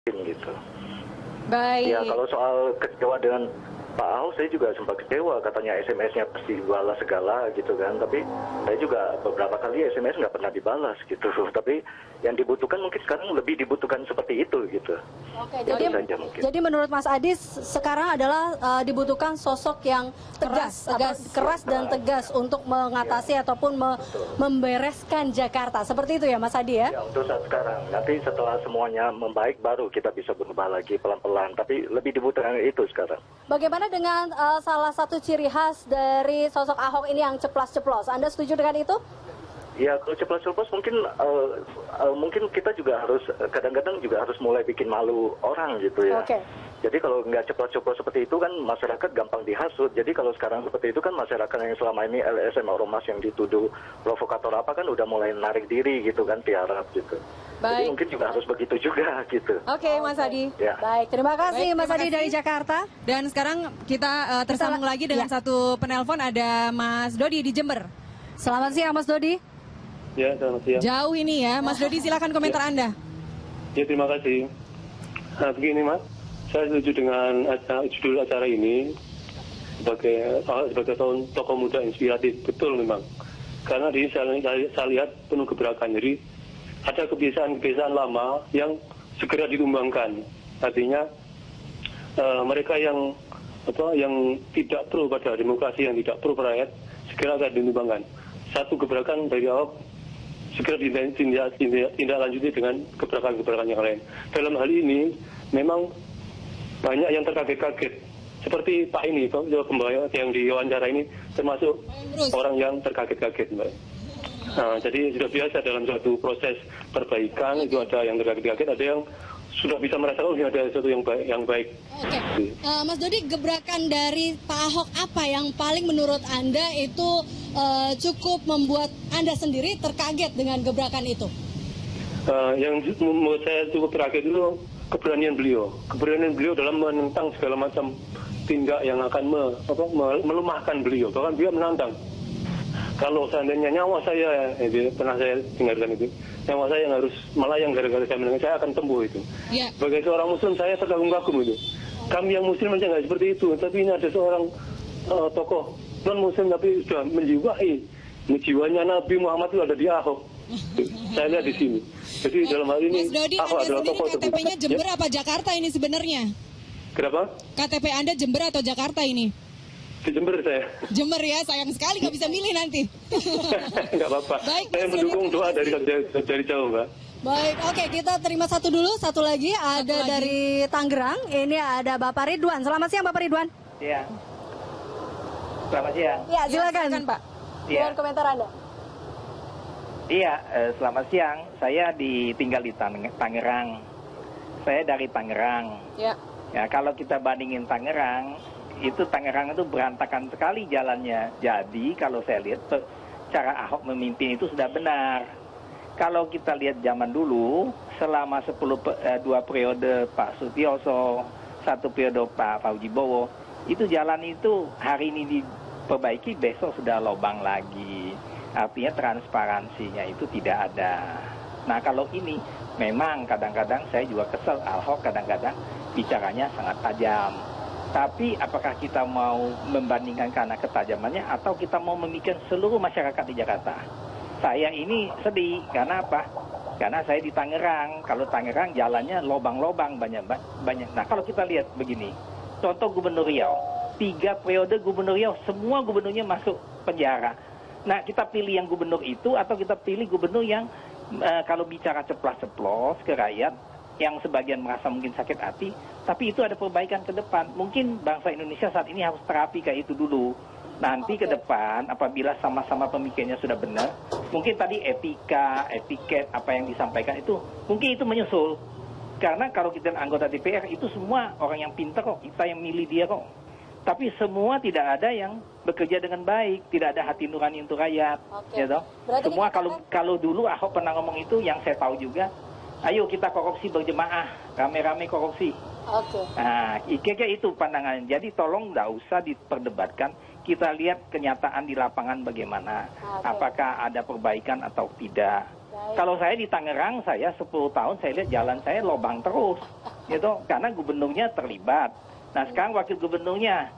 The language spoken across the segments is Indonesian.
gitu. Baik. Ya kalau soal kecewa dengan Pak Ahok, saya juga sempat kecewa, katanya SMS-nya pasti dibalas segala gitu kan, tapi saya juga beberapa kali SMS nggak pernah dibalas gitu. Tapi yang dibutuhkan mungkin sekarang lebih dibutuhkan seperti itu gitu. Oke, Jadi menurut Mas Adi sekarang adalah dibutuhkan sosok yang tegas, keras dan tegas untuk mengatasi ataupun membereskan Jakarta. Seperti itu ya Mas Adi ya? Ya untuk saat sekarang, nanti setelah semuanya membaik baru kita bisa berubah lagi pelan-pelan, tapi lebih dibutuhkan itu sekarang. Bagaimana dengan salah satu ciri khas dari sosok Ahok ini yang ceplas-ceplos? Anda setuju dengan itu? Ya kalau ceplos-ceplos mungkin kita juga harus kadang-kadang juga harus mulai bikin malu orang gitu ya. Oke. Jadi kalau nggak ceplos-ceplos seperti itu kan masyarakat gampang dihasut. Jadi kalau sekarang seperti itu kan masyarakat yang selama ini LSM Ormas yang dituduh provokator apa kan udah mulai narik diri gitu kan, tiarap gitu. Jadi mungkin juga harus begitu juga gitu. Oke, Mas Adi. Ya. Baik, terima kasih Mas Adi terima dari kasih. Jakarta. Dan sekarang kita tersambung lagi dengan satu penelpon, ada Mas Dodi di Jember. Selamat siang Mas Dodi. Ya, selamat siang. Jauh ini ya, Mas Dodi silakan komentar Anda. Ya, terima kasih. Nah, begini Mas, saya setuju dengan judul acara ini sebagai tokoh muda inspiratif, betul memang. Karena di sini saya lihat penuh gebrakan, jadi ada kebiasaan-kebiasaan lama yang segera ditumbangkan. Artinya mereka yang tidak pro pada demokrasi, yang tidak pro rakyat, segera akan ditumbangkan. Satu gebrakan dari Ahok segera ditindaklanjuti dengan gebrakan-gebrakan yang lain. Dalam hal ini memang banyak yang terkaget-kaget. Seperti Pak ini, yang diwawancara ini termasuk orang yang terkaget-kaget, Mbak. Nah, jadi sudah biasa dalam suatu proses perbaikan itu ada yang terkaget-kaget, ada yang sudah bisa merasakan ada sesuatu yang baik. Oke. Mas Dodi, gebrakan dari Pak Ahok apa yang paling menurut Anda itu cukup membuat Anda sendiri terkaget dengan gebrakan itu? Yang membuat saya cukup terkaget itu keberanian beliau dalam menentang segala macam tindak yang akan melemahkan beliau. Bahkan dia menantang. Kalau seandainya nyawa saya, pernah saya dengarkan itu, nyawa saya yang harus melayang gara-gara saya mendengar, saya akan tempuh itu. Ya. Sebagai seorang Muslim, saya terkagum-kagum itu. Kami yang Muslim aja nggak seperti itu, tapi ini ada seorang tokoh non-Muslim tapi sudah jiwanya Nabi Muhammad itu ada di Ahok. Saya lihat di sini. Jadi dalam hal ini, Mas Dodi, Ahok Anda adalah sendiri tokoh KTP-nya Jember apa Jakarta ini sebenarnya? Kenapa? KTP Anda Jember atau Jakarta ini? Di Jember saya. Jember ya, sayang sekali nggak bisa milih nanti. Nggak apa-apa. Baik, Saya Mas mendukung Dodi, doa dari jauh, Mbak. Baik, oke, kita terima satu dulu, satu lagi ada dari Tangerang. Ini ada Bapak Ridwan. Selamat siang Bapak Ridwan. Iya. Selamat siang. Ya, silakan. Silakan, Pak. Iya. Dengan komentar Anda. Iya, selamat siang. Saya tinggal di Tangerang. Saya dari Tangerang. Ya. Ya, kalau kita bandingin Tangerang itu berantakan sekali jalannya. Jadi kalau saya lihat cara Ahok memimpin itu sudah benar. Kalau kita lihat zaman dulu, selama 2 periode Pak Sutioso, 1 periode Pak Faujibowo, itu jalan itu hari ini diperbaiki, besok sudah lobang lagi. Artinya transparansinya itu tidak ada. Nah kalau ini memang kadang-kadang saya juga kesel, Ahok kadang-kadang bicaranya sangat tajam. Tapi apakah kita mau membandingkan karena ketajamannya atau kita mau memikirkan seluruh masyarakat di Jakarta? Saya ini sedih, karena apa? Karena saya di Tangerang. Kalau Tangerang jalannya lobang-lobang banyak. Nah kalau kita lihat begini, contoh Gubernur Riau, 3 periode Gubernur Riau, semua gubernurnya masuk penjara. Nah kita pilih yang gubernur itu atau kita pilih gubernur yang kalau bicara ceplas-ceplos ke rakyat, yang sebagian merasa mungkin sakit hati, tapi itu ada perbaikan ke depan. Mungkin bangsa Indonesia saat ini harus terapi kayak itu dulu. Nanti ke depan, apabila sama-sama pemikirnya sudah benar, mungkin tadi etiket, apa yang disampaikan itu, mungkin itu menyusul. Karena kalau kita anggota DPR, itu semua orang yang pintar kok, kita yang milih dia kok. Tapi semua tidak ada yang bekerja dengan baik, tidak ada hati nurani untuk rakyat. Oke. Ya toh? Semua kalau dulu Ahok pernah ngomong itu, yang saya tahu juga, ayo kita korupsi berjemaah, rame-rame korupsi. Oke. Nah, kayak itu pandangannya. Jadi tolong nggak usah diperdebatkan. Kita lihat kenyataan di lapangan bagaimana. Oke. Apakah ada perbaikan atau tidak. Kalau saya di Tangerang, saya 10 tahun saya lihat jalan saya lobang terus, gitu, karena gubernurnya terlibat. Nah sekarang wakil gubernurnya,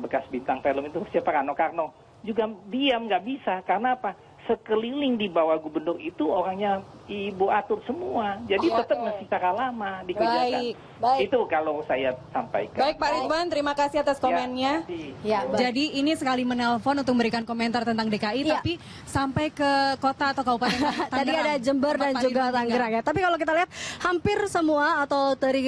bekas bintang film itu siapa, Rano Karno, juga diam, nggak bisa, karena apa? Sekeliling di bawah gubernur itu orangnya Ibu atur semua, jadi tetap masih cara lama dikerjakan. Baik. Itu kalau saya sampaikan. Baik Pak Ridwan, terima kasih atas komennya. Ya, baik. Jadi ini sekali menelpon untuk memberikan komentar tentang DKI, Iya. tapi sampai ke kota atau kabupaten Tangerang. Tadi ada Jember tempat dan Pak juga Ridwan Tangerang ya. Tapi kalau kita lihat hampir semua atau dari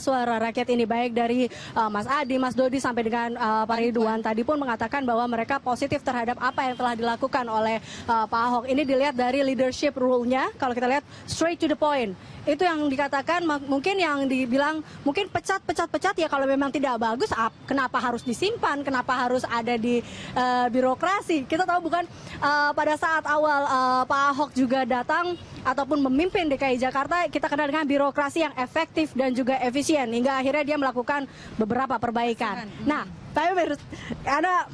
suara rakyat ini, baik dari Mas Adi, Mas Dodi sampai dengan Pak Ridwan tadi pun mengatakan bahwa mereka positif terhadap apa yang telah dilakukan oleh Pak Ahok. Ini dilihat dari leadership rule-nya. Kalau kita lihat straight to the point. Itu yang dikatakan, mungkin yang dibilang mungkin pecat ya, kalau memang tidak bagus kenapa harus disimpan, kenapa harus ada di birokrasi. Kita tahu bukan pada saat awal Pak Ahok juga datang ataupun memimpin DKI Jakarta, kita kenal dengan birokrasi yang efektif dan juga efisien hingga akhirnya dia melakukan beberapa perbaikan. Nah, Pak Emrus, Anda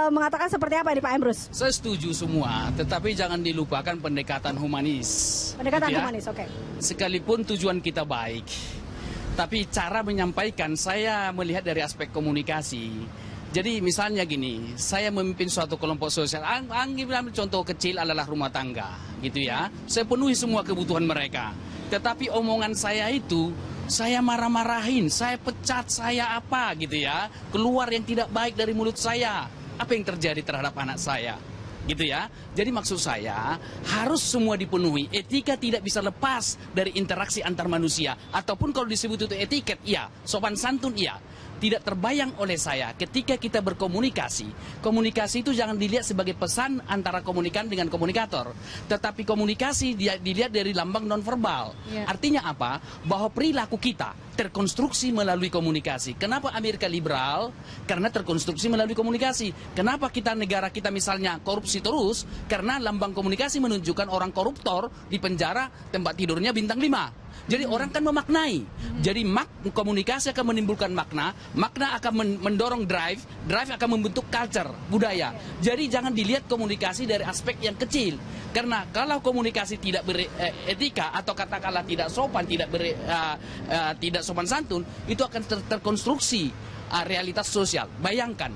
mengatakan seperti apa nih Pak Emrus? Saya setuju semua, tetapi jangan dilupakan pendekatan humanis. Pendekatan Gitu ya. humanis, oke. Sekalipun tujuan kita baik, tapi cara menyampaikan saya melihat dari aspek komunikasi. Jadi misalnya gini, saya memimpin suatu kelompok sosial, ambil contoh kecil adalah rumah tangga, gitu ya. Saya penuhi semua kebutuhan mereka, tetapi omongan saya itu, saya marah-marahin, saya pecat, saya apa gitu ya, keluar yang tidak baik dari mulut saya. Apa yang terjadi terhadap anak saya? Gitu ya. Jadi maksud saya harus semua dipenuhi. Etika tidak bisa lepas dari interaksi antar manusia. Ataupun kalau disebut itu etiket, iya. Sopan santun, iya. Tidak terbayang oleh saya ketika kita berkomunikasi. Komunikasi itu jangan dilihat sebagai pesan antara komunikan dengan komunikator. Tetapi komunikasi dilihat dari lambang nonverbal. Artinya apa? Bahwa perilaku kita terkonstruksi melalui komunikasi. Kenapa Amerika liberal? Karena terkonstruksi melalui komunikasi. Kenapa negara kita misalnya korupsi terus? Karena lambang komunikasi menunjukkan orang koruptor di penjara, tempat tidurnya bintang 5. Jadi orang kan memaknai. Jadi komunikasi akan menimbulkan makna akan mendorong drive akan membentuk culture, budaya. Jadi jangan dilihat komunikasi dari aspek yang kecil. Karena kalau komunikasi tidak beretika atau katakanlah tidak sopan, tidak sopan santun, itu akan terkonstruksi realitas sosial. Bayangkan,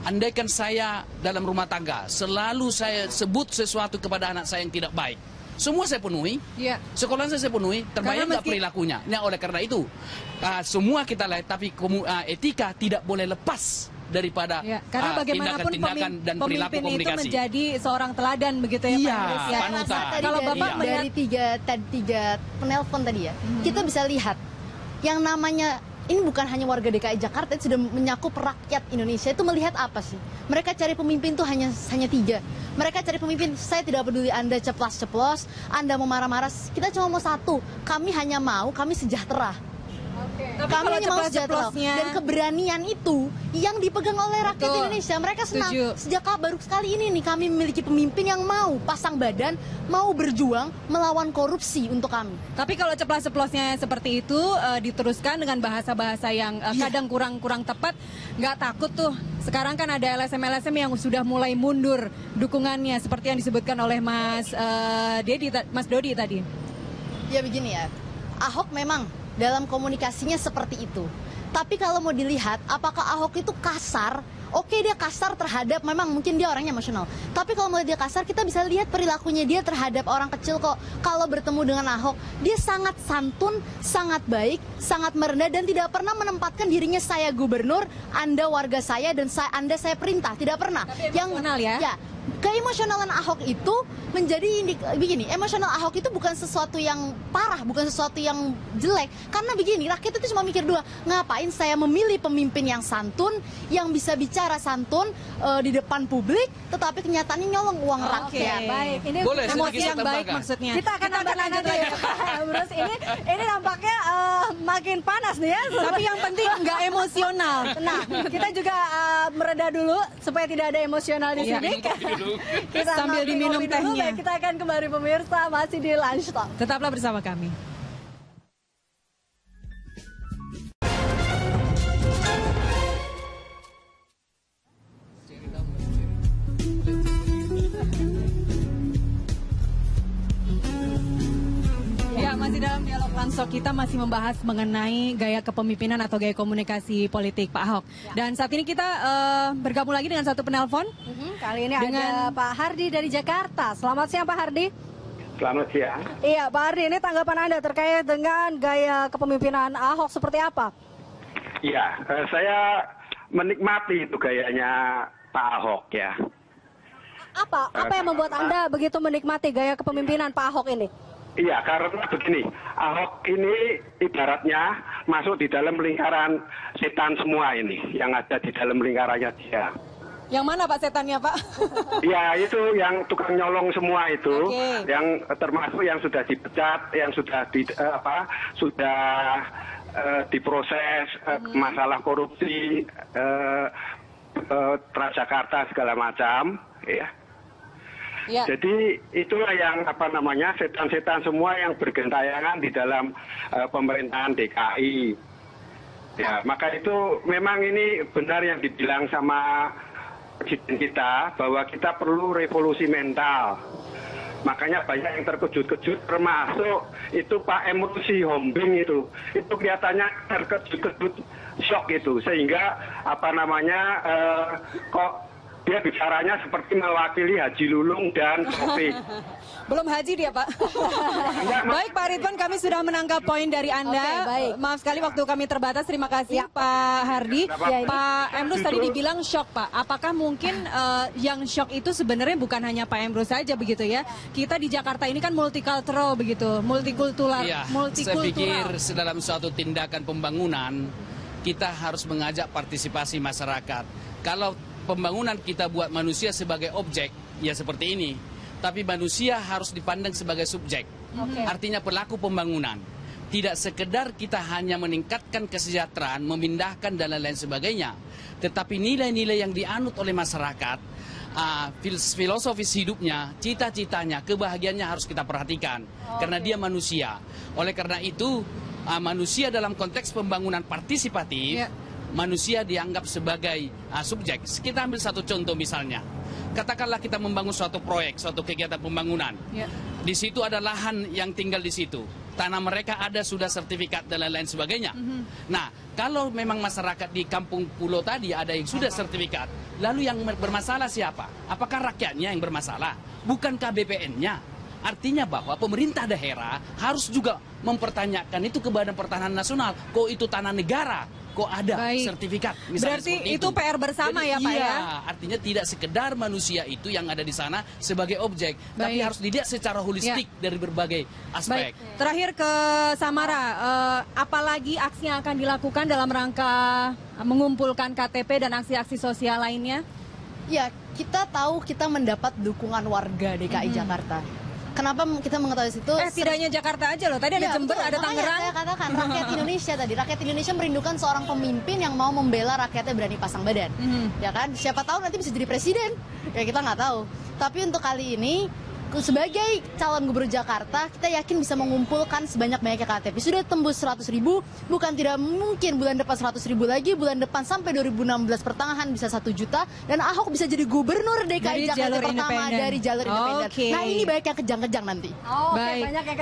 andaikan saya dalam rumah tangga selalu saya sebut sesuatu kepada anak saya yang tidak baik. Semua saya penuhi, sekolah saya penuhi, terbayang nggak perilakunya. Nah, oleh karena itu, semua kita lihat, tapi etika tidak boleh lepas daripada karena bagaimanapun tindakan dan perilaku komunikasi. Itu menjadi seorang teladan begitu ya, Pak Emrus. Panutan. Kalau Bapak dari tiga penelpon tadi ya, kita bisa lihat yang namanya ini bukan hanya warga DKI Jakarta, itu sudah menyakup rakyat Indonesia. Itu melihat apa sih? Mereka cari pemimpin tuh hanya 3. Mereka cari pemimpin, saya tidak peduli Anda ceplos-ceplos, Anda mau marah-marah, kita cuma mau satu, kami sejahtera. Kami hanya mau sejahtera. Dan keberanian itu yang dipegang oleh rakyat Indonesia. Mereka senang. Sejak baru sekali ini nih kami memiliki pemimpin yang mau pasang badan, mau berjuang melawan korupsi untuk kami. Tapi kalau ceplas-ceplosnya seperti itu diteruskan dengan bahasa-bahasa yang kadang kurang tepat, nggak takut tuh. Sekarang kan ada LSM-LSM yang sudah mulai mundur dukungannya seperti yang disebutkan oleh Mas Dodi tadi. Ya begini ya, Ahok memang dalam komunikasinya seperti itu. Tapi kalau mau dilihat, apakah Ahok itu kasar? Oke, dia kasar terhadap, memang mungkin dia orangnya emosional. Tapi kalau mau dia kasar, kita bisa lihat perilakunya dia terhadap orang kecil kok. Kalau bertemu dengan Ahok, dia sangat santun, sangat baik, sangat merendah, dan tidak pernah menempatkan dirinya saya gubernur, Anda warga saya, dan Anda saya perintah. Tidak pernah. Tapi emosional ya? Keemosionalan Ahok itu menjadi begini, emosional Ahok itu bukan sesuatu yang parah, bukan sesuatu yang jelek. Karena begini, rakyat itu cuma mikir dua, ngapain saya memilih pemimpin yang santun, yang bisa bicara santun di depan publik, tetapi kenyataannya nyolong uang rakyat. Baik, ini boleh, emosi yang baik maksudnya. Kita akan lanjut lagi. Terus ini nampaknya makin panas nih ya. Tapi yang penting nggak emosional. Nah, kita juga mereda dulu supaya tidak ada emosional di sini. Kita sambil diminum tehnya. Baik, kita akan kembali pemirsa masih di Lunch Talk. Tetaplah bersama kami. Talkshow kita masih membahas mengenai gaya kepemimpinan atau gaya komunikasi politik Pak Ahok. Dan saat ini kita bergabung lagi dengan satu penelpon. Kali ini ada Pak Hardi dari Jakarta. Selamat siang Pak Hardi. Selamat siang. Iya Pak Hardi, ini tanggapan Anda terkait dengan gaya kepemimpinan Ahok seperti apa? Iya, saya menikmati itu gayanya Pak Ahok ya. Apa yang membuat Anda begitu menikmati gaya kepemimpinan Pak Ahok ini? Iya, karena begini, Ahok ini ibaratnya masuk di dalam lingkaran setan semua ini, yang ada di dalam lingkarannya dia. Yang mana Pak setannya Pak? Ya itu yang tukang nyolong semua itu, Oke. yang termasuk yang sudah dipecat, yang sudah diproses masalah korupsi, Transjakarta segala macam, ya. Ya. Jadi itulah yang setan-setan semua yang bergentayangan di dalam pemerintahan DKI. Ya, maka itu memang ini benar yang dibilang sama presiden kita bahwa kita perlu revolusi mental. Makanya banyak yang terkejut-kejut, termasuk itu Pak Emrus Hombing itu kelihatannya terkejut-kejut, shock itu, sehingga kok dia bicaranya seperti mewakili Haji Lulung dan Taufik. Belum haji dia Pak. Baik Pak Ridwan, kami sudah menangkap poin dari Anda. Oke, baik. Maaf sekali waktu kami terbatas. Terima kasih Pak Hardi. Pak Emrus tadi dibilang shock Pak. Apakah mungkin yang shock itu sebenarnya bukan hanya Pak Emrus saja begitu ya? Kita di Jakarta ini kan multicultural begitu, multikultural. Iya, saya pikir dalam suatu tindakan pembangunan kita harus mengajak partisipasi masyarakat. Kalau pembangunan kita buat manusia sebagai objek, ya seperti ini. Tapi manusia harus dipandang sebagai subjek. Artinya pelaku pembangunan. Tidak sekedar kita hanya meningkatkan kesejahteraan, memindahkan dan lain-lain sebagainya. Tetapi nilai-nilai yang dianut oleh masyarakat, filosofis hidupnya, cita-citanya, kebahagiaannya harus kita perhatikan. Karena dia manusia. Oleh karena itu, manusia dalam konteks pembangunan partisipatif, manusia dianggap sebagai subjek. Kita ambil satu contoh misalnya. Katakanlah kita membangun suatu proyek, suatu kegiatan pembangunan. Di situ ada lahan yang tinggal di situ. Tanah mereka ada sudah sertifikat dan lain-lain sebagainya. Nah, kalau memang masyarakat di kampung pulau tadi ada yang sudah sertifikat, lalu yang bermasalah siapa? Apakah rakyatnya yang bermasalah? Bukankah BPN-nya? Artinya bahwa pemerintah daerah harus juga mempertanyakan itu ke Badan Pertanahan Nasional. Kok itu tanah negara? Kok ada sertifikat? Berarti itu PR bersama. Jadi, ya Pak ya? Artinya tidak sekedar manusia itu yang ada di sana sebagai objek. Tapi harus dilihat secara holistik dari berbagai aspek. Terakhir ke Samara, apalagi aksi yang akan dilakukan dalam rangka mengumpulkan KTP dan aksi-aksi sosial lainnya? Ya, kita tahu kita mendapat dukungan warga DKI Jakarta. Kenapa kita mengetahui situ? Tidak hanya Jakarta aja loh. Tadi ada Jember, ada Tangerang. Saya katakan rakyat Indonesia tadi. Rakyat Indonesia merindukan seorang pemimpin yang mau membela rakyatnya berani pasang badan. Ya kan? Siapa tahu nanti bisa jadi presiden. Ya kita nggak tahu. Tapi untuk kali ini sebagai calon gubernur Jakarta, kita yakin bisa mengumpulkan sebanyak-banyaknya KTP. Sudah tembus 100.000, bukan tidak mungkin bulan depan 100.000 lagi, bulan depan sampai 2016 pertengahan bisa 1 juta, dan Ahok bisa jadi gubernur DKI Jakarta pertama dari jalur independen. Nah ini banyak yang kejang-kejang nanti. Baik. Banyak yang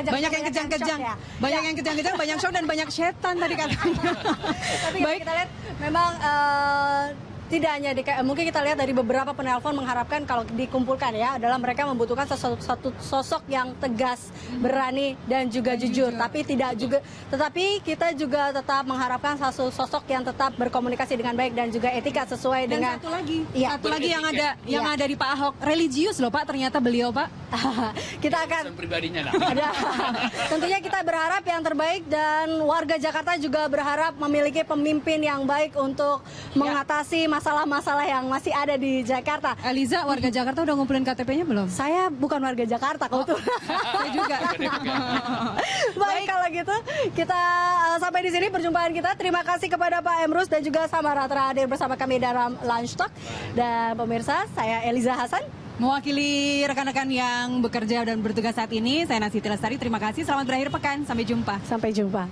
kejang-kejang. Banyak yang kejang-kejang, banyak shock dan banyak setan tadi katanya. Tapi baik, kita lihat memang tidak hanya mungkin kita lihat dari beberapa penelpon mengharapkan kalau dikumpulkan ya adalah mereka membutuhkan satu sosok yang tegas, berani dan juga jujur. Tetapi kita juga tetap mengharapkan satu sosok yang tetap berkomunikasi dengan baik dan juga etika sesuai dengan. Satu lagi yang ada di Pak Ahok, religius loh Pak, ternyata beliau Pak. Kita akan pribadinya lah. Tentunya kita berharap yang terbaik dan warga Jakarta juga berharap memiliki pemimpin yang baik untuk mengatasi masalah-masalah yang masih ada di Jakarta. Eliza, warga Jakarta udah ngumpulin KTP-nya belum? Saya bukan warga Jakarta, kau tuh. Saya juga. Baik, kalau gitu kita sampai di sini perjumpaan kita. Terima kasih kepada Pak Emrus dan juga Samara telah hadir bersama kami dalam Lunch Talk. Dan pemirsa, saya Eliza Hasan. Mewakili rekan-rekan yang bekerja dan bertugas saat ini, saya Nasiti Lestari. Terima kasih, selamat berakhir pekan. Sampai jumpa. Sampai jumpa.